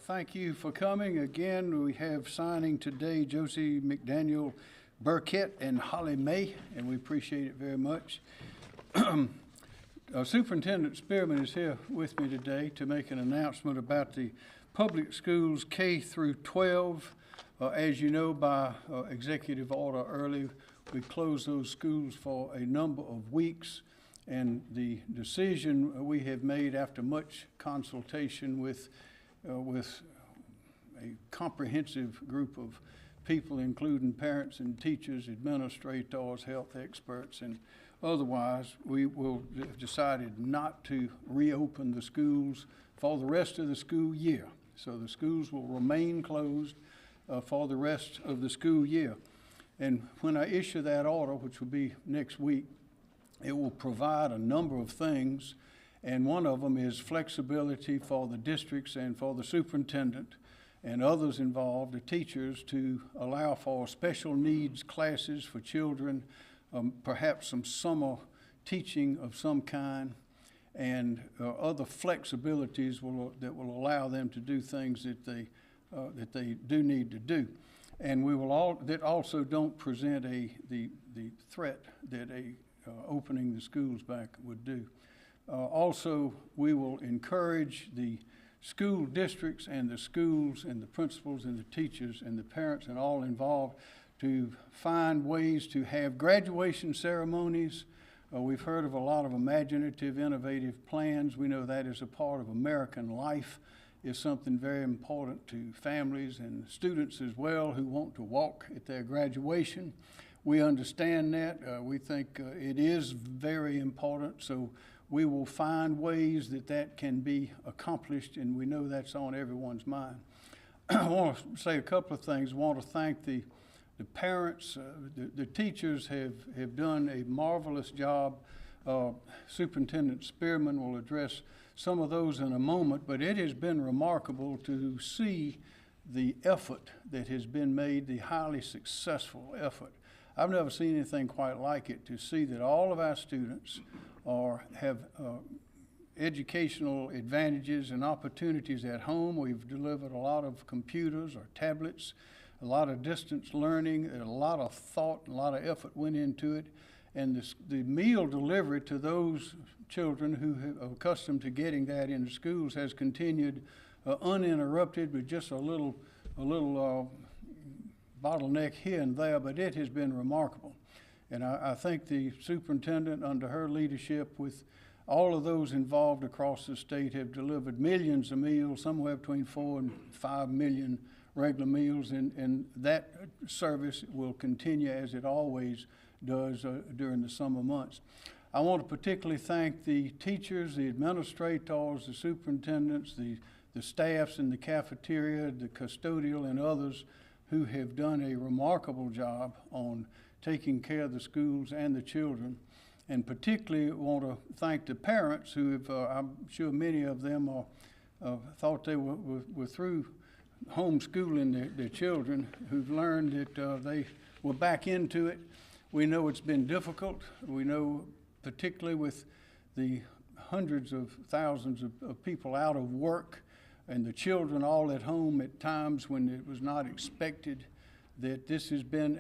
Thank you for coming. Again, we have signing today Josie McDaniel Burkett and Holly May, and we appreciate it very much. Superintendent Spearman is here with me today to make an announcement about the public schools K through 12. As you know, by executive order early, we closed those schools for a number of weeks, and the decision we have made after much consultation with a comprehensive group of people, including parents and teachers, administrators, health experts, and otherwise, we will have decided not to reopen the schools for the rest of the school year. So the schools will remain closed for the rest of the school year. And when I issue that order, which will be next week, it will provide a number of things, and one of them is flexibility for the districts and for the superintendent and others involved, the teachers, to allow for special needs classes for children, perhaps some summer teaching of some kind, and other flexibilities that will allow them to do things that they do need to do. And we will that also don't present the threat that opening the schools back would do. Also, we will encourage the school districts and the schools and the principals and the teachers and the parents and all involved to find ways to have graduation ceremonies. We've heard of a lot of imaginative, innovative plans. We know that is a part of American life. Is something very important to families and students as well who want to walk at their graduation. We understand that. We think it is very important, so we will find ways that can be accomplished, and we know that's on everyone's mind. I want to say a couple of things. I want to thank the parents. The teachers have done a marvelous job. Superintendent Spearman will address some of those in a moment, but it has been remarkable to see the effort that has been made, the highly successful effort. I've never seen anything quite like it, to see that all of our students have educational advantages and opportunities at home. We've delivered a lot of computers or tablets, a lot of distance learning, a lot of thought, a lot of effort went into it. And the meal delivery to those children who are accustomed to getting that in the schools has continued uninterrupted, with just a little bottleneck here and there, but it has been remarkable. And I think the superintendent, under her leadership, with all of those involved across the state, have delivered millions of meals, somewhere between 4 and 5 million regular meals, and that service will continue as it always does during the summer months. I want to particularly thank the teachers, the administrators, the superintendents, the staffs in the cafeteria, the custodial, and others who have done a remarkable job on taking care of the schools and the children. And particularly want to thank the parents who have, I'm sure many of them thought they were through homeschooling their children, who've learned that they were back into it. We know it's been difficult. We know, particularly with the hundreds of thousands of people out of work and the children all at home at times when it was not expected, that this has been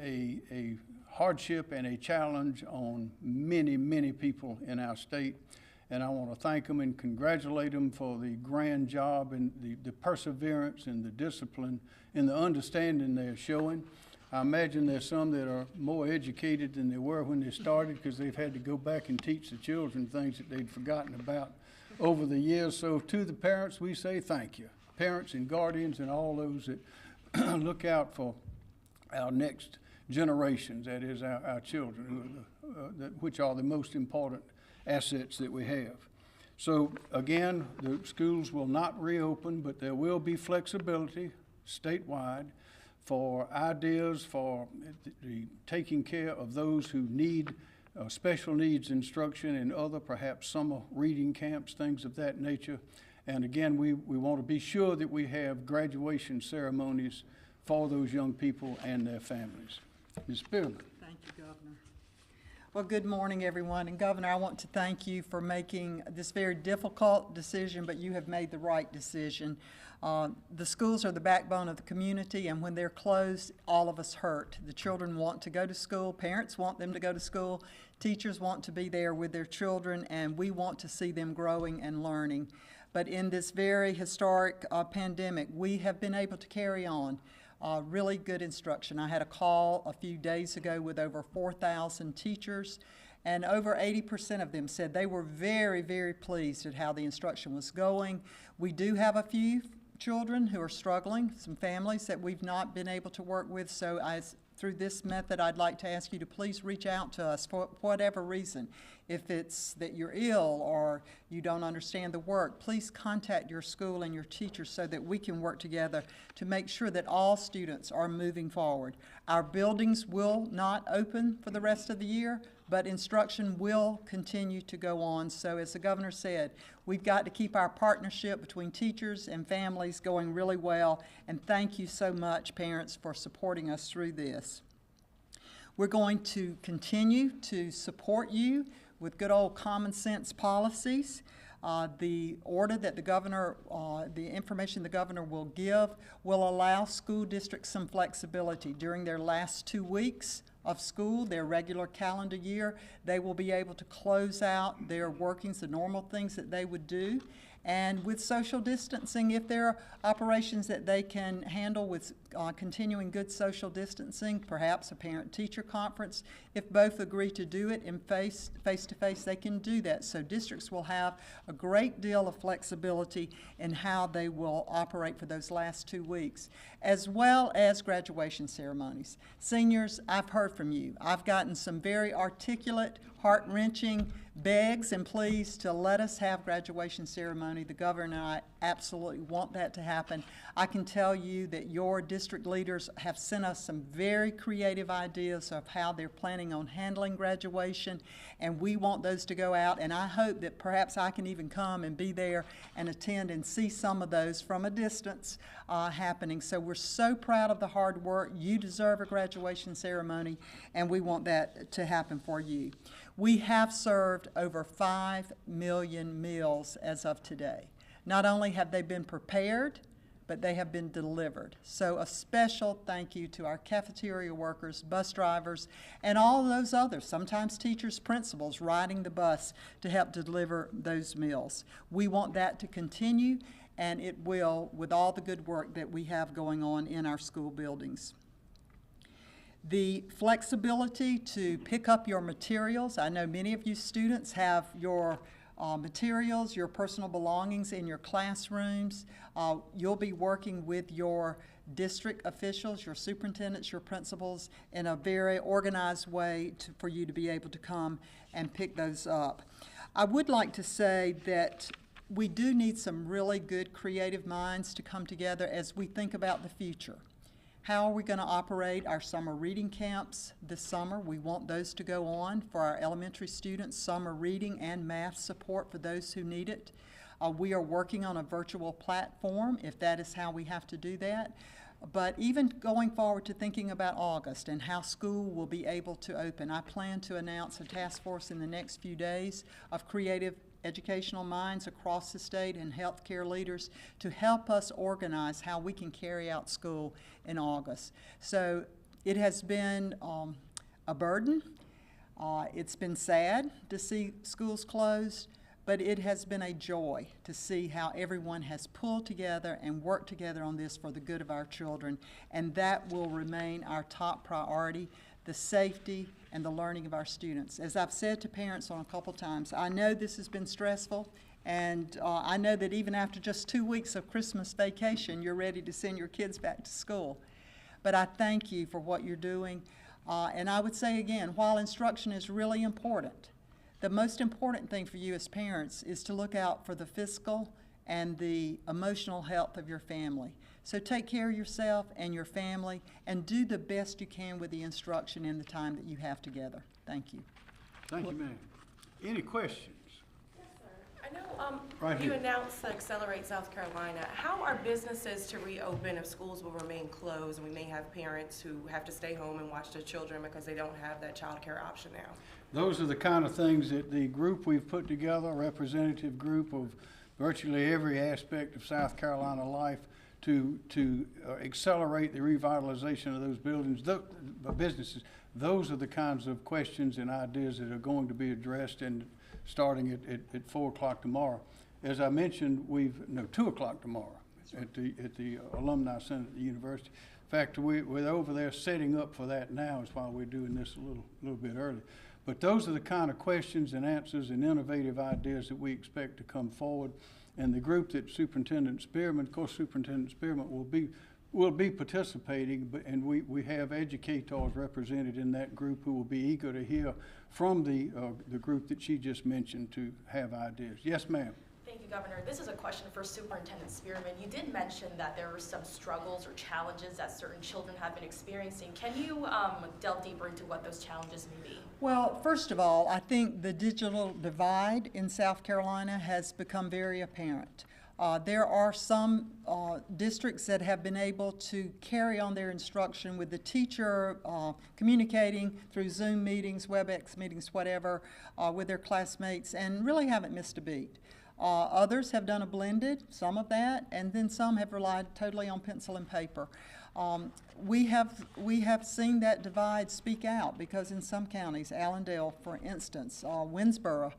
a hardship and a challenge on many, many people in our state. And I want to thank them and congratulate them for the grand job and the perseverance and the discipline and the understanding they're showing. I imagine there's some that are more educated than they were when they started, because they've had to go back and teach the children things that they'd forgotten about over the years. So to the parents, we say thank you. Parents and guardians and all those that look out for our next generations, that is our children, which are the most important assets that we have. So again, the schools will not reopen, but there will be flexibility statewide for ideas for the taking care of those who need special needs instruction and other perhaps summer reading camps, things of that nature. And again, we want to be sure that we have graduation ceremonies for those young people and their families. Ms. Spearman. Thank you, Governor. Well, good morning, everyone. And Governor, I want to thank you for making this very difficult decision, but you have made the right decision. The schools are the backbone of the community, and when they're closed, all of us hurt. The children want to go to school, parents want them to go to school, teachers want to be there with their children, and we want to see them growing and learning. But in this very historic pandemic, we have been able to carry on really good instruction. I had a call a few days ago with over 4,000 teachers, and over 80% of them said they were very, very pleased at how the instruction was going. We do have a few children who are struggling, some families that we've not been able to work with, so through this method, I'd like to ask you to please reach out to us for whatever reason. If it's that you're ill or you don't understand the work, please contact your school and your teachers so that we can work together to make sure that all students are moving forward. Our buildings will not open for the rest of the year, but instruction will continue to go on. So as the governor said, we've got to keep our partnership between teachers and families going really well, and thank you so much, parents, for supporting us through this. We're going to continue to support you with good old common sense policies. The order that the governor, the information the governor will give will allow school districts some flexibility. During their last 2 weeks of school, their regular calendar year, they will be able to close out their workings, the normal things that they would do. And with social distancing, if there are operations that they can handle with continuing good social distancing, perhaps a parent-teacher conference, if both agree to do it in face-to-face, they can do that. So districts will have a great deal of flexibility in how they will operate for those last 2 weeks, as well as graduation ceremonies. Seniors, I've heard from you. I've gotten some very articulate, heart-wrenching begs and pleas to let us have graduation ceremony. The governor and I absolutely want that to happen. I can tell you that your district leaders have sent us some very creative ideas of how they're planning on handling graduation, and we want those to go out, and I hope that perhaps I can even come and be there and attend and see some of those from a distance happening. So we're so proud of the hard work. You deserve a graduation ceremony, and we want that to happen for you. We have served over 5 million meals as of today. Not only have they been prepared, but they have been delivered. So a special thank you to our cafeteria workers, bus drivers, and all those others, sometimes teachers, principals, riding the bus to help deliver those meals. We want that to continue, and it will with all the good work that we have going on in our school buildings. The flexibility to pick up your materials. I know many of you students have your materials, your personal belongings in your classrooms. You'll be working with your district officials, your superintendents, your principals in a very organized way for you to be able to come and pick those up. I would like to say that we do need some really good creative minds to come together as we think about the future. How are we going to operate our summer reading camps this summer? We want those to go on for our elementary students, summer reading and math support for those who need it. We are working on a virtual platform if that is how we have to do that. But even going forward to thinking about August and how school will be able to open, I plan to announce a task force in the next few days of creative educational minds across the state and healthcare leaders to help us organize how we can carry out school in August. So it has been a burden. It's been sad to see schools closed, but it has been a joy to see how everyone has pulled together and worked together on this for the good of our children, and that will remain our top priority, the safety and the learning of our students. As I've said to parents on a couple times, I know this has been stressful, and I know that even after just 2 weeks of Christmas vacation, you're ready to send your kids back to school. But I thank you for what you're doing. And I would say again, while instruction is really important, the most important thing for you as parents is to look out for the physical and the emotional health of your family. So take care of yourself and your family and do the best you can with the instruction in the time that you have together. Thank you. Thank you, ma'am. Any questions? Yes, sir. I I know Right you here. announced the Accelerate South Carolina. How are businesses to reopen if schools will remain closed and we may have parents who have to stay home and watch their children because they don't have that child care option now? Those are the kind of things that the group we've put together, a representative group of virtually every aspect of South Carolina life, to accelerate the revitalization of those buildings, businesses. Those are the kinds of questions and ideas that are going to be addressed and starting at 4 o'clock tomorrow. As I mentioned, 2 o'clock tomorrow at the Alumni Center at the university. In fact, we're over there setting up for that now, is why we're doing this a little bit early. But those are the kind of questions and answers and innovative ideas that we expect to come forward. And the group that Superintendent Spearman, of course, Superintendent Spearman will be participating, and we have educators represented in that group who will be eager to hear from the group that she just mentioned to have ideas. Yes, ma'am. Thank you, Governor. This is a question for Superintendent Spearman. You did mention that there were some struggles or challenges that certain children have been experiencing. Can you delve deeper into what those challenges may be? Well, first of all, I think the digital divide in South Carolina has become very apparent. There are some districts that have been able to carry on their instruction with the teacher communicating through Zoom meetings, WebEx meetings, whatever, with their classmates, and really haven't missed a beat. Others have done a blended, some of that, and then some have relied totally on pencil and paper. We have seen that divide speak out because in some counties, Allendale, for instance, Winnsboro,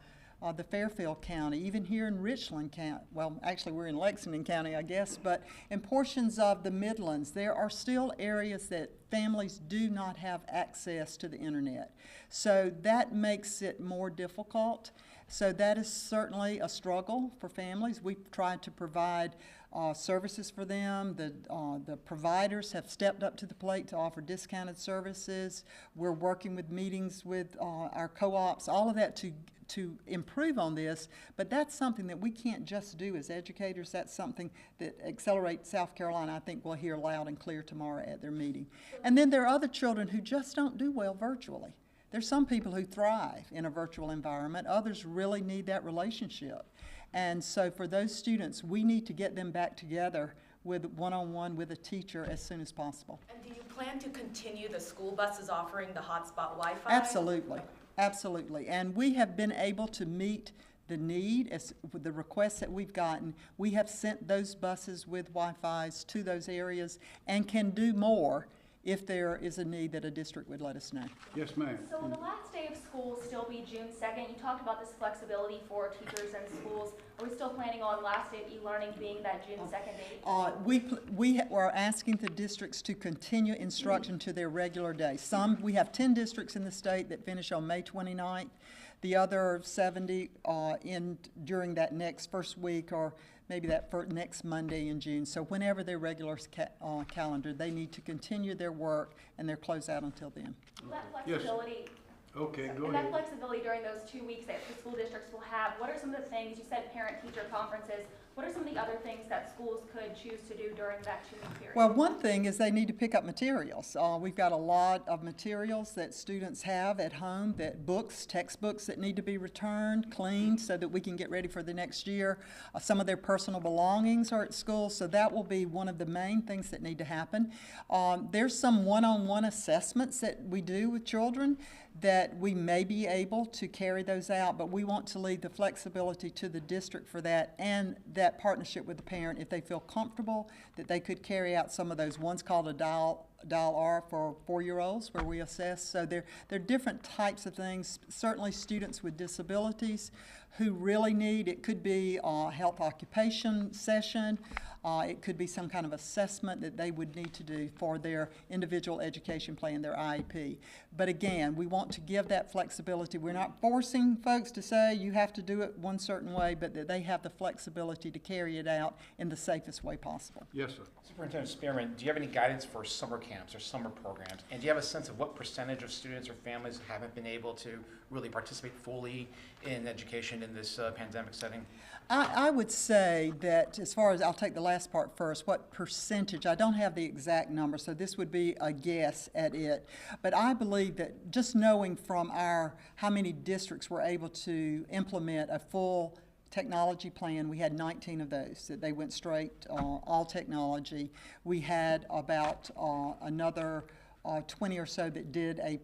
the Fairfield County, even here in Richland County, well, actually we're in Lexington County, I guess, but in portions of the Midlands, there are still areas that families do not have access to the internet. So that makes it more difficult. So that is certainly a struggle for families. We've tried to provide services for them. The providers have stepped up to the plate to offer discounted services. We're working with meetings with our co-ops, all of that to improve on this, but that's something that we can't just do as educators. That's something that Accelerate South Carolina, I think, will hear loud and clear tomorrow at their meeting. And then there are other children who just don't do well virtually. There's some people who thrive in a virtual environment. Others really need that relationship. And so for those students, we need to get them back together with one-on-one with a teacher as soon as possible. And do you plan to continue the school buses offering the hotspot Wi-Fi? Absolutely, absolutely. And we have been able to meet the need with the requests that we've gotten. We have sent those buses with Wi-Fis to those areas and can do more if there is a need that a district would let us know. Yes, ma'am. So will the last day of school still be June 2nd? You talked about this flexibility for teachers and schools. Are we still planning on last day of e-learning being that June 2nd date? We are asking the districts to continue instruction to their regular day. We have 10 districts in the state that finish on May 29th. The other 70 during that next first week or maybe that next Monday in June. So whenever their regular calendar, they need to continue their work and their closeout until then. That flexibility. Okay, go and ahead. that flexibility during those 2 weeks that the school districts will have, what are some of the things, you said parent-teacher conferences, what are some of the other things that schools could choose to do during that 2-week period? Well, one thing is they need to pick up materials. We've got a lot of materials that students have at home, textbooks that need to be returned, cleaned, so that we can get ready for the next year. Some of their personal belongings are at school, so that will be one of the main things that need to happen. There's some one-on-one assessments that we do with children that we may be able to carry those out, but we want to leave the flexibility to the district for that and that partnership with the parent if they feel comfortable that they could carry out some of those. One's called a dial R for 4-year-olds where we assess. So there are different types of things. Certainly students with disabilities who really need, it could be a health occupation session, it could be some kind of assessment that they would need to do for their individual education plan, their IEP. But again, we want to give that flexibility. We're not forcing folks to say you have to do it one certain way, but that they have the flexibility to carry it out in the safest way possible. Yes, sir. Superintendent Spearman, do you have any guidance for summer camps or summer programs? And do you have a sense of what percentage of students or families haven't been able to really participate fully in education in this pandemic setting? I would say that as far as, I'll take the last part first, what percentage, I don't have the exact number, so this would be a guess at it. But I believe that just knowing from how many districts were able to implement a full technology plan, we had 19 of those, that they went straight, all technology. We had about another 20 or so that did a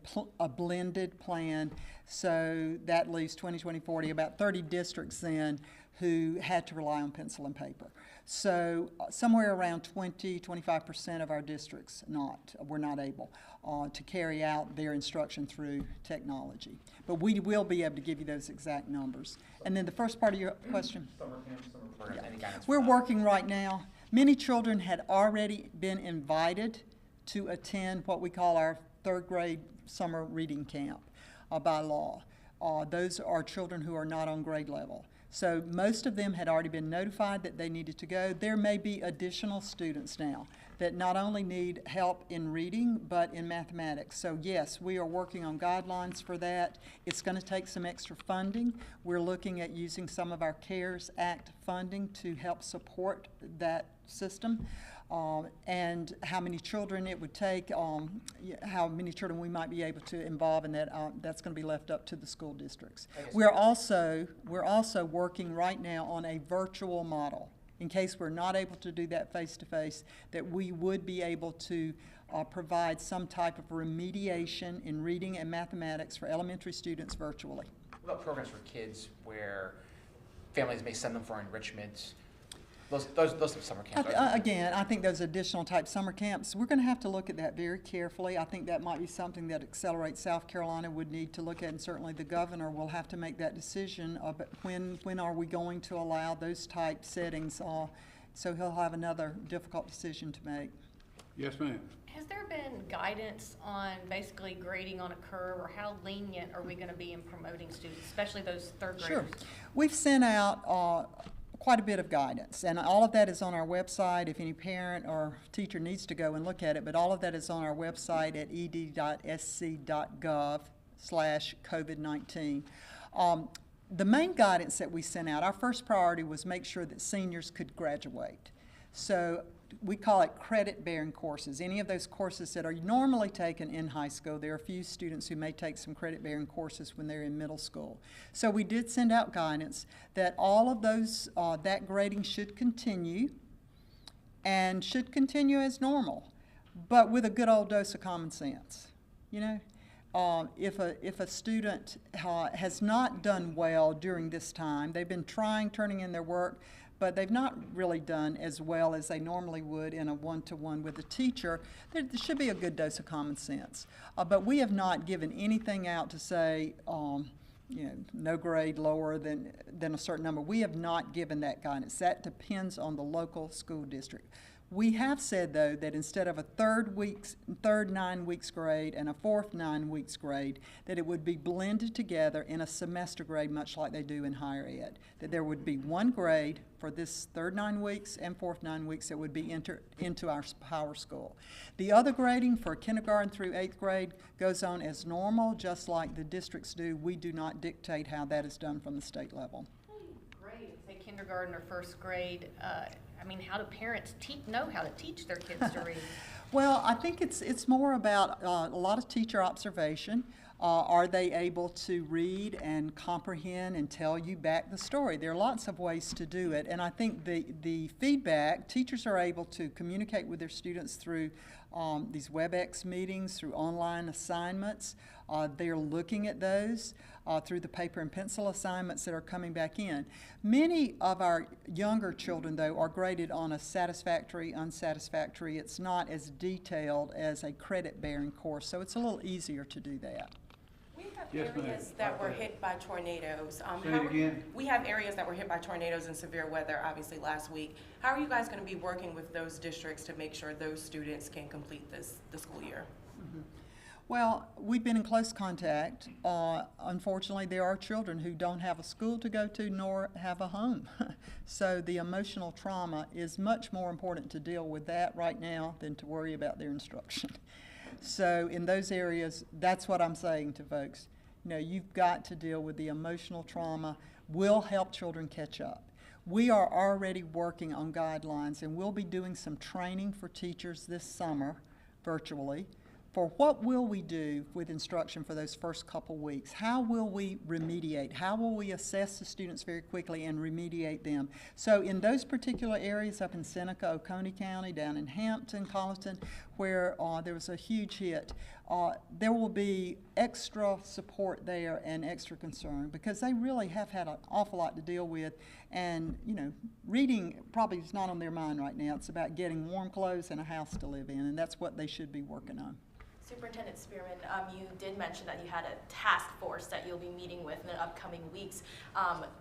blended plan. So that leaves 20, 20, 40, about 30 districts then who had to rely on pencil and paper. So somewhere around 20, 25% of our districts were not able to carry out their instruction through technology. But we will be able to give you those exact numbers. And then the first part of your question? Summer camp, summer program, any guidance for We're that? working right now. Many children had already been invited to attend what we call our third grade summer reading camp by law. Those are children who are not on grade level. So most of them had already been notified that they needed to go. There may be additional students now that not only need help in reading, but in mathematics. So yes, we are working on guidelines for that. It's going to take some extra funding. We're looking at using some of our CARES Act funding to help support that system. And how many children it would take, how many children we might be able to involve in that, that's going to be left up to the school districts. We're also working right now on a virtual model in case we're not able to do that face-to-face, that we would be able to provide some type of remediation in reading and mathematics for elementary students virtually. What about programs for kids where families may send them for enrichment? Those summer camps. Again, I think those additional type summer camps, we're going to have to look at that very carefully. I think that might be something that Accelerate South Carolina would need to look at, and certainly the governor will have to make that decision of when are we going to allow those type settings. So he'll have another difficult decision to make. Yes, ma'am. Has there been guidance on basically grading on a curve, or how lenient are we going to be in promoting students, especially those third graders? Sure. We've sent out quite a bit of guidance, and all of that is on our website if any parent or teacher needs to go and look at it, but all of that is on our website at ed.sc.gov/COVID-19. The main guidance that we sent out, our first priority was make sure that seniors could graduate. So we call it credit-bearing courses. Any of those courses that are normally taken in high school, there are a few students who may take some credit-bearing courses when they're in middle school. So we did send out guidance that all of those, that grading should continue and should continue as normal, but with a good old dose of common sense. You know, if a student has not done well during this time, they've been turning in their work, but they've not really done as well as they normally would in a one-to-one with a teacher, there should be a good dose of common sense. But we have not given anything out to say, you know, no grade lower than a certain number. We have not given that guidance. That depends on the local school district. We have said, though, that instead of a third 9 weeks grade and a fourth 9 weeks grade, that it would be blended together in a semester grade, much like they do in higher ed. That there would be one grade for this third 9 weeks and fourth 9 weeks that would be entered into our power school. The other grading for kindergarten through 8th grade goes on as normal, just like the districts do. We do not dictate how that is done from the state level. Great. Say kindergarten or first grade. I mean, how do parents know how to teach their kids to read? Well, I think it's more about a lot of teacher observation. Are they able to read and comprehend and tell you back the story? There are lots of ways to do it, and I think the feedback, teachers are able to communicate with their students through these WebEx meetings, through online assignments. They're looking at those through the paper and pencil assignments that are coming back in. Many of our younger children, though, are graded on a satisfactory, unsatisfactory. It's not as detailed as a credit-bearing course, so it's a little easier to do that. We have Yes, ma'am. areas that were hit by tornadoes. Say it again. We have areas that were hit by tornadoes and severe weather, obviously, last week. How are you guys going to be working with those districts to make sure those students can complete the school year? Mm-hmm. Well, we've been in close contact. Unfortunately, there are children who don't have a school to go to nor have a home. So the emotional trauma is much more important to deal with that right now than to worry about their instruction. So in those areas, that's what I'm saying to folks. You know, you've got to deal with the emotional trauma. We'll help children catch up. We are already working on guidelines, and we'll be doing some training for teachers this summer virtually for what will we do with instruction for those first couple weeks? How will we remediate? How will we assess the students very quickly and remediate them? So in those particular areas up in Seneca, Oconee County, down in Hampton, Colleton, where there was a huge hit, there will be extra support there and extra concern because they really have had an awful lot to deal with. And, you know, reading probably is not on their mind right now. It's about getting warm clothes and a house to live in, and that's what they should be working on. Superintendent Spearman, you did mention that you had a task force that you'll be meeting with in the upcoming weeks.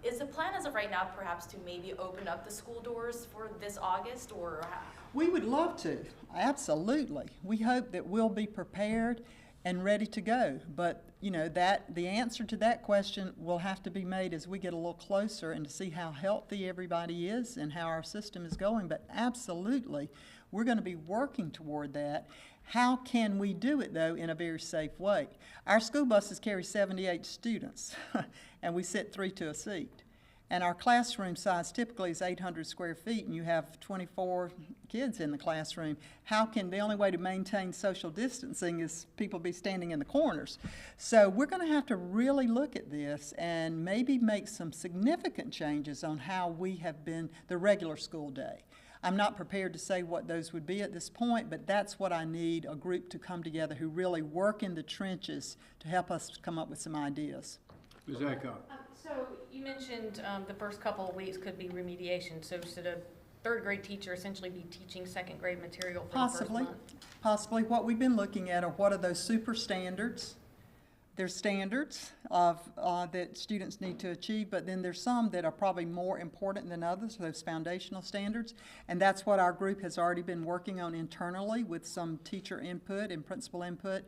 Is the plan as of right now perhaps to maybe open up the school doors for this August, or how? We would love to, absolutely. We hope that we'll be prepared and ready to go. But, you know, the answer to that question will have to be made as we get a little closer and to see how healthy everybody is and how our system is going. But absolutely, we're going to be working toward that. How can we do it, though, in a very safe way? Our school buses carry 78 students, and we sit 3 to a seat. And our classroom size typically is 800 square feet, and you have 24 kids in the classroom. The only way to maintain social distancing is people be standing in the corners. So we're going to have to really look at this and maybe make some significant changes on how we have been the regular school day. I'm not prepared to say what those would be at this point, but that's what I need, a group to come together who really work in the trenches to help us come up with some ideas. Ms. Aycock. So you mentioned the first couple of weeks could be remediation. So should a third grade teacher essentially be teaching second grade material for the first month? Possibly. What we've been looking at are what are those super standards. There's standards that students need to achieve, but then there's some that are probably more important than others, those foundational standards. And that's what our group has already been working on internally with some teacher input and principal input.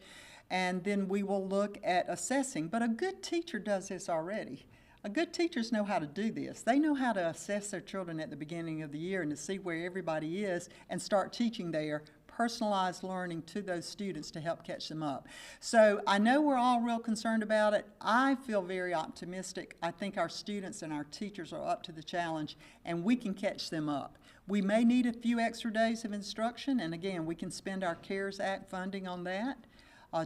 And then we will look at assessing. But a good teacher does this already. Good teachers know how to do this. They know how to assess their children at the beginning of the year and to see where everybody is and start teaching their personalized learning to those students to help catch them up. So I know we're all real concerned about it. I feel very optimistic. I think our students and our teachers are up to the challenge, and we can catch them up. We may need a few extra days of instruction, and again, we can spend our CARES Act funding on that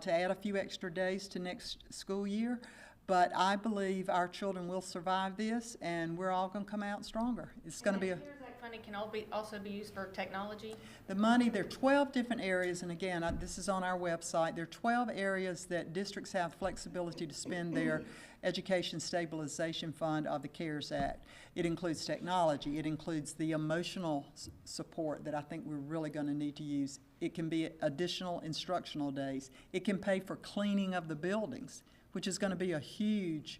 to add a few extra days to next school year. But I believe our children will survive this, and we're all going to come out stronger. It's going to be a... CARES Act funding can also be used for technology? The money, there are 12 different areas, and again, this is on our website. There are 12 areas that districts have flexibility to spend their education stabilization fund of the CARES Act. It includes technology. It includes the emotional support that I think we're really going to need to use. It can be additional instructional days. It can pay for cleaning of the buildings, which is going to be a huge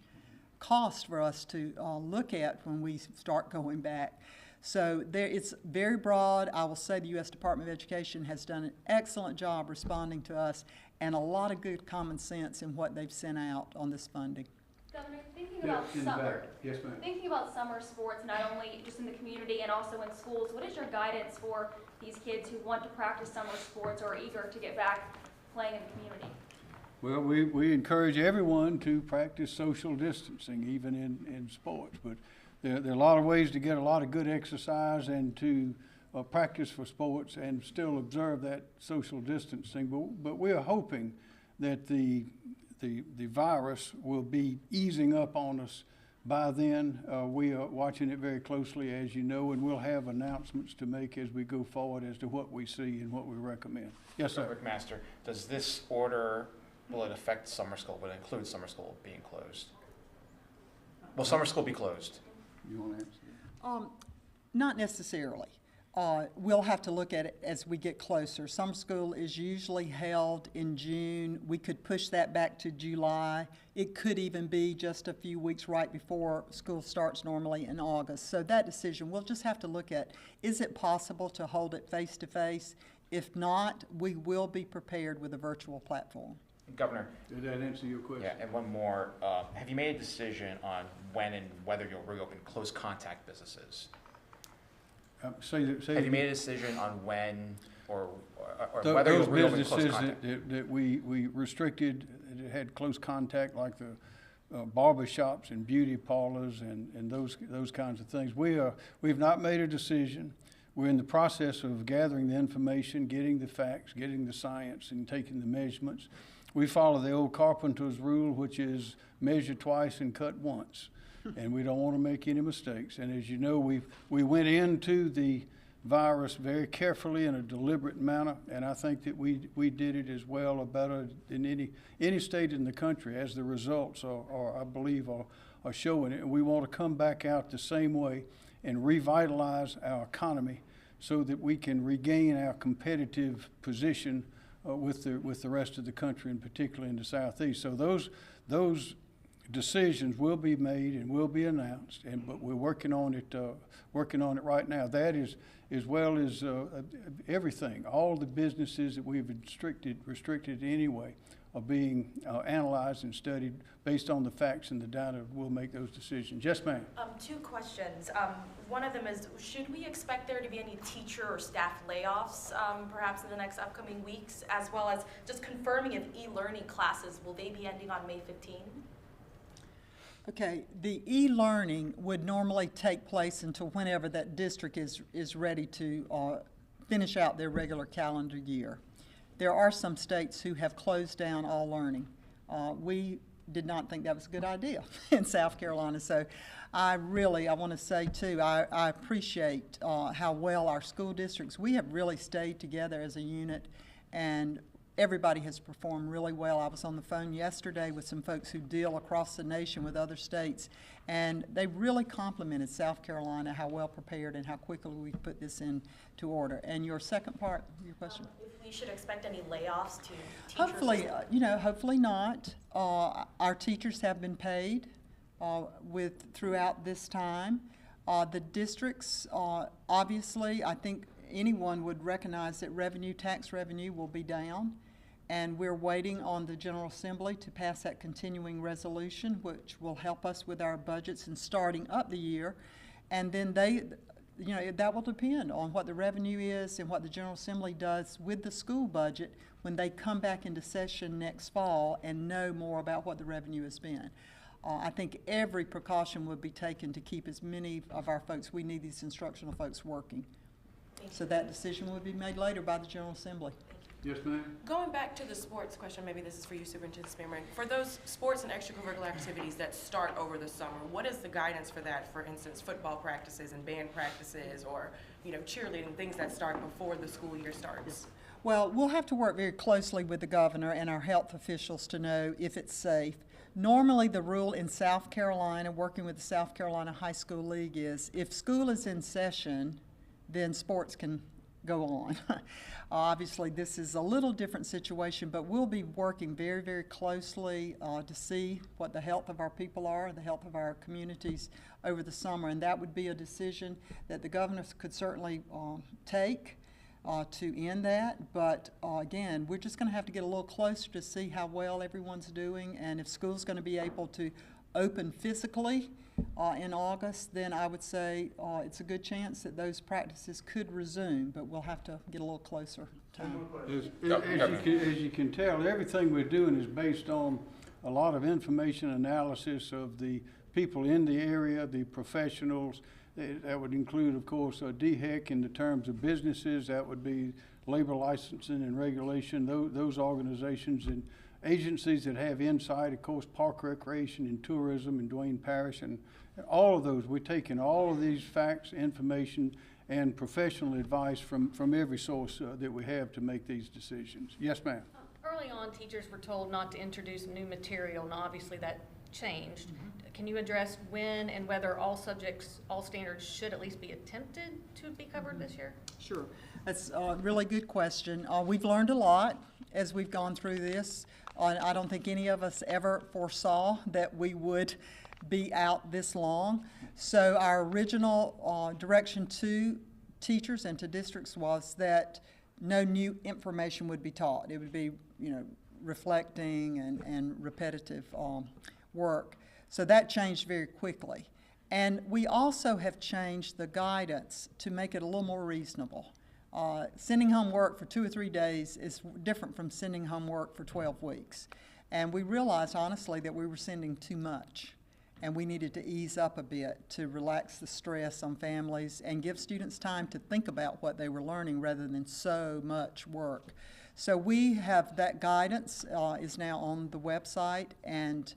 cost for us to look at when we start going back. So it's very broad. I will say the U.S. Department of Education has done an excellent job responding to us, and a lot of good common sense in what they've sent out on this funding. Governor, thinking about summer sports, not only just in the community and also in schools, what is your guidance for these kids who want to practice summer sports or are eager to get back playing in the community? Well, we encourage everyone to practice social distancing, even in sports. But there are a lot of ways to get a lot of good exercise and to practice for sports and still observe that social distancing. But we are hoping that the virus will be easing up on us by then. We are watching it very closely, as you know, and we'll have announcements to make as we go forward as to what we see and what we recommend. Yes, sir. Rick Master, does this order, will it affect summer school? Will it include summer school being closed? Will summer school be closed? You want to answer? Not necessarily. We'll have to look at it as we get closer. Summer school is usually held in June. We could push that back to July. It could even be just a few weeks right before school starts normally in August. So that decision, we'll just have to look at, is it possible to hold it face-to-face? If not, we will be prepared with a virtual platform. Governor. Did that answer your question? Yeah, and one more. Have you made a decision on when and whether you'll reopen close contact businesses? Have you made a decision on when or whether you'll reopen close contact? Those businesses that we restricted, that had close contact, like the barber shops and beauty parlors and those kinds of things. We've not made a decision. we're in the process of gathering the information, getting the facts, getting the science, and taking the measurements. We follow the old carpenter's rule, which is measure twice and cut once. And we don't want to make any mistakes. And as you know, we went into the virus very carefully in a deliberate manner, and I think that we did it as well or better than any state in the country, as the results are I believe, are showing it. And we want to come back out the same way and revitalize our economy so that we can regain our competitive position with the rest of the country, and particularly in the Southeast. So those decisions will be made and will be announced, but we're working on it right now. That is, as well as everything, all the businesses that we've restricted anyway, are being analyzed and studied based on the facts and the data. We'll make those decisions. Yes, ma'am. 2 questions. One of them is, should we expect there to be any teacher or staff layoffs perhaps in the next upcoming weeks, as well as just confirming if e-learning classes, will they be ending on May 15? Okay, the e-learning would normally take place until whenever that district is ready to finish out their regular calendar year. There are some states who have closed down all learning. We did not think that was a good idea in South Carolina. So I want to say too, I appreciate how well our school districts, we have really stayed together as a unit, and everybody has performed really well. I was on the phone yesterday with some folks who deal across the nation with other states, and they really complimented South Carolina, how well prepared and how quickly we put this into order. And your second part of your question? If we should expect any layoffs to teachers? Hopefully, hopefully not. Our teachers have been paid throughout this time. The districts, obviously, I think anyone would recognize that tax revenue will be down, and we're waiting on the General Assembly to pass that continuing resolution, which will help us with our budgets and starting up the year. And then that will depend on what the revenue is and what the General Assembly does with the school budget when they come back into session next fall and know more about what the revenue has been. I think every precaution would be taken to keep as many of our folks, we need these instructional folks working. So that decision would be made later by the General Assembly. Yes, ma'am. Going back to the sports question, maybe this is for you, Superintendent Spearman. For those sports and extracurricular activities that start over the summer, what is the guidance for that? For instance, football practices and band practices, or cheerleading, things that start before the school year starts. Well, we'll have to work very closely with the governor and our health officials to know if it's safe. Normally, the rule in South Carolina, working with the South Carolina High School League, is if school is in session, then sports can go on. Obviously, this is a little different situation, but we'll be working very, very closely to see what the health of our people are, the health of our communities over the summer, and that would be a decision that the governor could certainly take to end that. But again, we're just going to have to get a little closer to see how well everyone's doing, and if school's going to be able to open physically in August, then I would say it's a good chance that those practices could resume, but we'll have to get a little closer time. As you can tell, everything we're doing is based on a lot of information analysis of the people in the area, the professionals. That would include, of course, DHEC in the terms of businesses. That would be labor licensing and regulation, those organizations and agencies that have insight, of course, Park Recreation and Tourism and Dwayne Parish, and all of those. We're taking all of these facts, information, and professional advice from every source that we have to make these decisions. Yes, ma'am. Early on, teachers were told not to introduce new material, and obviously that changed. Mm-hmm. Can you address when and whether all subjects, all standards should at least be attempted to be covered this year? Sure. That's a really good question. We've learned a lot as we've gone through this. I don't think any of us ever foresaw that we would be out this long. So our original direction to teachers and to districts was that no new information would be taught. It would be, reflecting and repetitive work. So that changed very quickly. And we also have changed the guidance to make it a little more reasonable. Sending home work for 2 or 3 days is different from sending home work for 12 weeks. And we realized, honestly, that we were sending too much. and we needed to ease up a bit to relax the stress on families and give students time to think about what they were learning rather than so much work. So we have that guidance is now on the website, and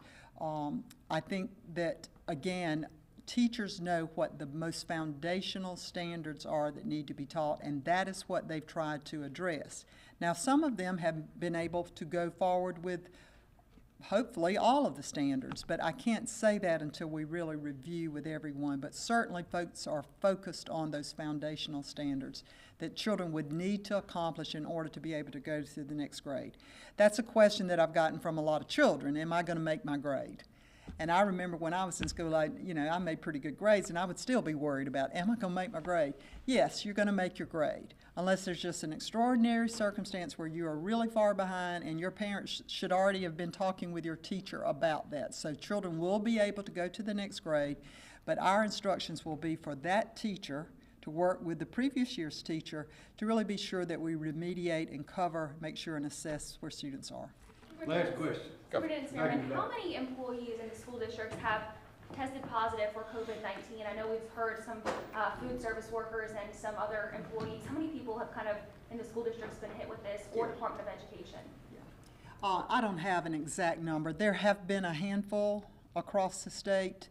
I think that, again, teachers know what the most foundational standards are that need to be taught, and that is what they've tried to address. Now, some of them have been able to go forward with hopefully all of the standards, but I can't say that until we really review with everyone. But certainly folks are focused on those foundational standards that children would need to accomplish in order to be able to go to the next grade. That's a question that I've gotten from a lot of children. Am I going to make my grade? And I remember when I was in school, I made pretty good grades, and I would still be worried about, am I going to make my grade? Yes, you're going to make your grade, unless there's just an extraordinary circumstance where you are really far behind, and your parents should already have been talking with your teacher about that. So children will be able to go to the next grade, but our instructions will be for that teacher to work with the previous year's teacher to really be sure that we remediate and cover, make sure and assess where students are. Last question. Superintendent Spearman, how many employees in the school districts have tested positive for COVID-19? I know we've heard some food service workers and some other employees. How many people have kind of in the school districts been hit with this, or Department of Education? I don't have an exact number. There have been a handful across the state.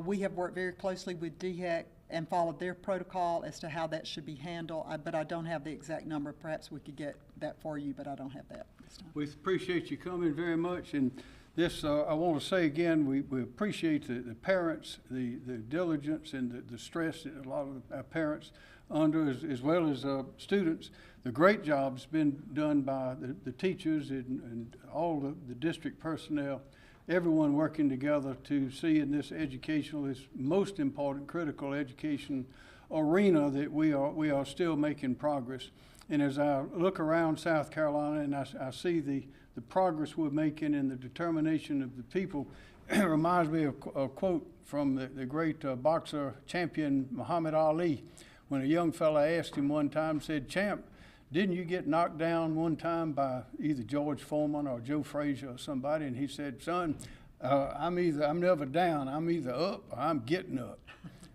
We have worked very closely with DHEC and followed their protocol as to how that should be handled, but I don't have the exact number. Perhaps we could get that for you, but I don't have that this time. We appreciate you coming very much, and this, I want to say again, we appreciate the parents, the diligence and the stress that a lot of our parents under, as well as students. The great job's been done by the teachers and all the district personnel, everyone working together to see in this educational, this most important critical education arena that we are still making progress. And as I look around South Carolina and I see the progress we're making and the determination of the people, it reminds me of a quote from the great boxer champion Muhammad Ali, when a young fella asked him one time, said, "Champ, didn't you get knocked down one time by either George Foreman or Joe Frazier or somebody?" And he said, "Son, I'm never down. I'm either up or I'm getting up."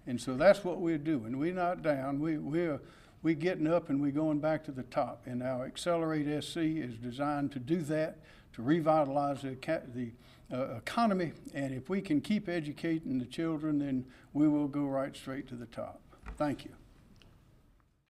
And so that's what we're doing. We're not down. We're getting up and we're going back to the top. And our Accelerate SC is designed to do that, to revitalize the economy. And if we can keep educating the children, then we will go right straight to the top. Thank you.